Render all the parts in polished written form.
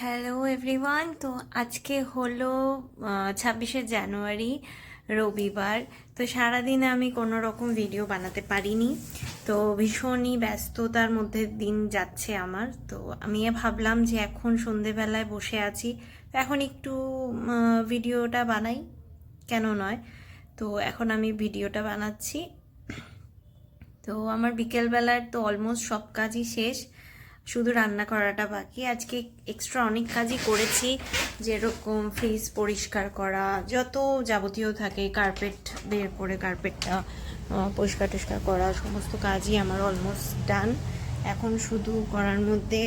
Hello everyone. তো আজকে হলো 26শে জানুয়ারি, রবিবার। তো সারাদিন আমি কোনো রকম ভিডিও বানাতে পারিনি, তো ভীষণই ব্যস্ততার মধ্যে দিন যাচ্ছে আমার। তো আমি ভাবলাম যে এখন সন্ধেবেলায় বসে আছি, তো এখন একটু ভিডিওটা বানাই, কেন নয়। তো এখন আমি ভিডিওটা বানাচ্ছি। তো আমার বিকেলবেলার তো অলমোস্ট সব কাজই শেষ, শুধু রান্না করাটা বাকি। আজকে এক্সট্রা অনেক কাজই করেছি, যেরকম ফ্রিজ পরিষ্কার করা, যত যাবতীয় থাকে, কার্পেট বের করে কার্পেটটা পরিষ্কার টরিষ্কার করা, সমস্ত কাজই আমার অলমোস্ট ডান। এখন শুধু করার মধ্যে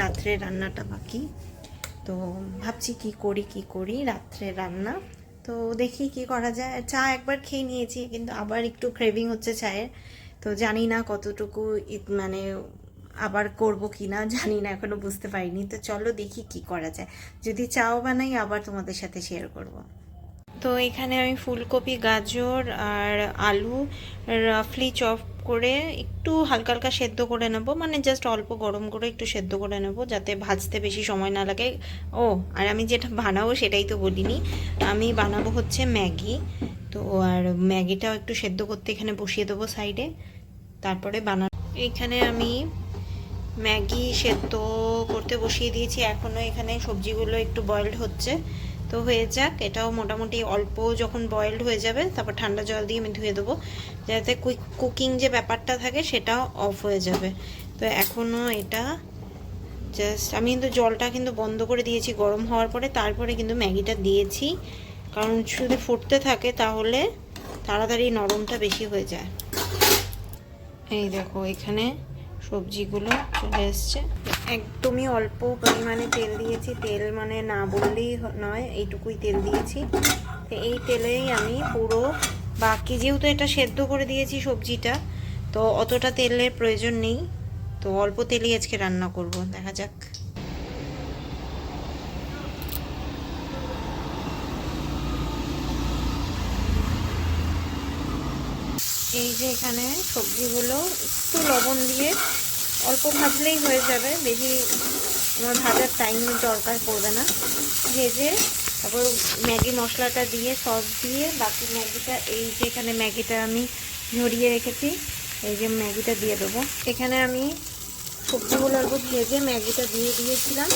রাত্রে রান্নাটা বাকি। তো ভাবছি কি করি রাত্রে রান্না। তো দেখি কি করা যায়। চা একবার খেয়ে নিয়েছি, কিন্তু আবার একটু ক্রেভিং হচ্ছে চায়ের। তো জানি না কতটুকু মানে আবার করব কি না জানি না, এখনো বুঝতে পারিনি। তো চলো দেখি কি করা যায়, যদি চাও বানাই আবার তোমাদের সাথে শেয়ার করব। তো এখানে আমি ফুলকপি, গাজর আর আলু রাফলি চপ করে একটু হালকা হালকা সেদ্ধ করে নেব, মানে জাস্ট অল্প গরম করে একটু সেদ্ধ করে নেব, যাতে ভাজতে বেশি সময় না লাগে। ও আর আমি যেটা বানাবো সেটাই তো বলিনি, আমি বানাবো হচ্ছে ম্যাগি। তো আর ম্যাগিটাও একটু সেদ্ধ করতে এখানে বসিয়ে দেবো সাইডে, তারপরে এখানে আমি ম্যাগি সেদ্ধ করতে বসিয়ে দিয়েছি। এখনও এখানে সবজিগুলো একটু বয়েলড হচ্ছে, তো হয়ে যাক। এটাও মোটামুটি অল্প যখন বয়েলড হয়ে যাবে, তারপর ঠান্ডা জল দিয়ে আমি ধুয়ে দেবো, যাতে কুকিং যে ব্যাপারটা থাকে সেটাও অফ হয়ে যাবে। তো এখনও এটা জাস্ট আমি কিন্তু জলটা কিন্তু বন্ধ করে দিয়েছি গরম হওয়ার পরে, তারপরে কিন্তু ম্যাগিটা দিয়েছি, কারণ যদি ফুটতে থাকে তাহলে তাড়াতাড়ি নরমটা বেশি হয়ে যায়। এই দেখো এখানে সবজিগুলো চলে এসছে। একদমই অল্প পরিমাণে তেল দিয়েছি, তেল মানে না বললেই নয়, এইটুকুই তেল দিয়েছি। তো এই তেলেই আমি পুরো বাকি, যেহেতু এটা সেদ্ধ করে দিয়েছি সবজিটা, তো অতটা তেলের প্রয়োজন নেই, তো অল্প তেলেই আজকে রান্না করব। দেখা যাক। এই যে এখানে সবজিগুলো একটু লবণ দিয়ে অল্প ভাজলেই হয়ে যাবে, বেশি আমার ভাজার টাইম দরকার পড়বে না। ভেজে তারপর ম্যাগি মশলাটা দিয়ে, সস দিয়ে, বাকি ম্যাগিটা, এই যে এখানে ম্যাগিটা আমি ঝরিয়ে রেখেছি, এই যে ম্যাগিটা দিয়ে দেবো। এখানে আমি সবজিগুলো অল্প ভেজে ম্যাগিটা দিয়ে দিয়েছিলাম,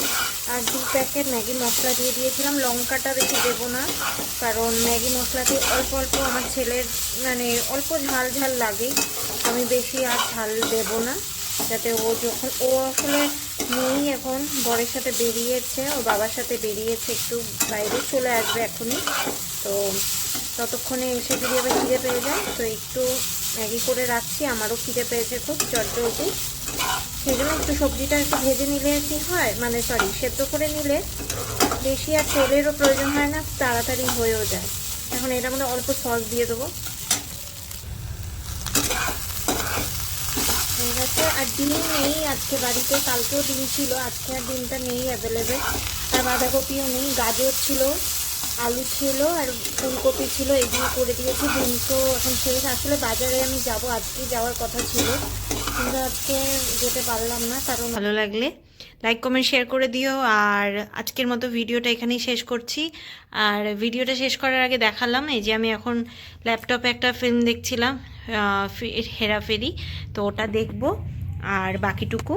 আর 2 প্যাকেট ম্যাগি মশলা দিয়ে দিয়েছিলাম। লঙ্কাটা বেশি দেবো না, কারণ ম্যাগি মশলাতে অল্প অল্প আমার ছেলের মানে অল্প ঝাল ঝাল লাগে, আমি বেশি আর ঝাল দেবো না, যাতে ও যখন আসলে নেই, এখন বরের সাথে বেরিয়েছে, ওর বাবার সাথে বেরিয়েছে, একটু বাইরে চলে আসবে এখনই। তো ততক্ষণে এসে যদি আবার খিদে পেয়ে যায়, তো একটু ম্যাগি করে রাখছি, আমারও খিদে পেয়েছে খুব চটজলদি। সেই জন্য একটু সবজিটা একটু ভেজে নিলে কি হয়, মানে সেদ্ধ করে নিলে বেশি আর তেলেরও প্রয়োজন হয় না, তাড়াতাড়ি হয়েও যায়। এখন এটার মধ্যে অল্প সস দিয়ে দেবো, হয়ে গেছে। আর ডিম নেই আজকে বাড়িতে, কালকেও ডিম ছিল, আজকে আর ডিমটা নেই অ্যাভেলেবেল। আর বাঁধাকপিও নেই, গাজর ছিল, আলু ছিল, আর ফুলকপি ছিল, এগুলো করে দিয়েছি। ডিম তো এখন শেষ। আসলে বাজারে আমি যাব, আজকে যাওয়ার কথা ছিল, কিন্তু আজকে যেতে পারলাম না। কারণ ভালো লাগলে লাইক কমেন্ট শেয়ার করে দিও। আর আজকের মতো ভিডিওটা এখানেই শেষ করছি। আর ভিডিওটা শেষ করার আগে দেখালাম, এই যে আমি এখন ল্যাপটপে একটা ফিল্ম দেখছিলাম, হেরাফেরি, তো ওটা দেখবো। আর বাকিটুকু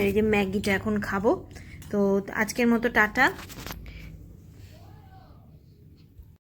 এই যে ম্যাগিটা এখন খাবো। তো আজকের মতো টাটা।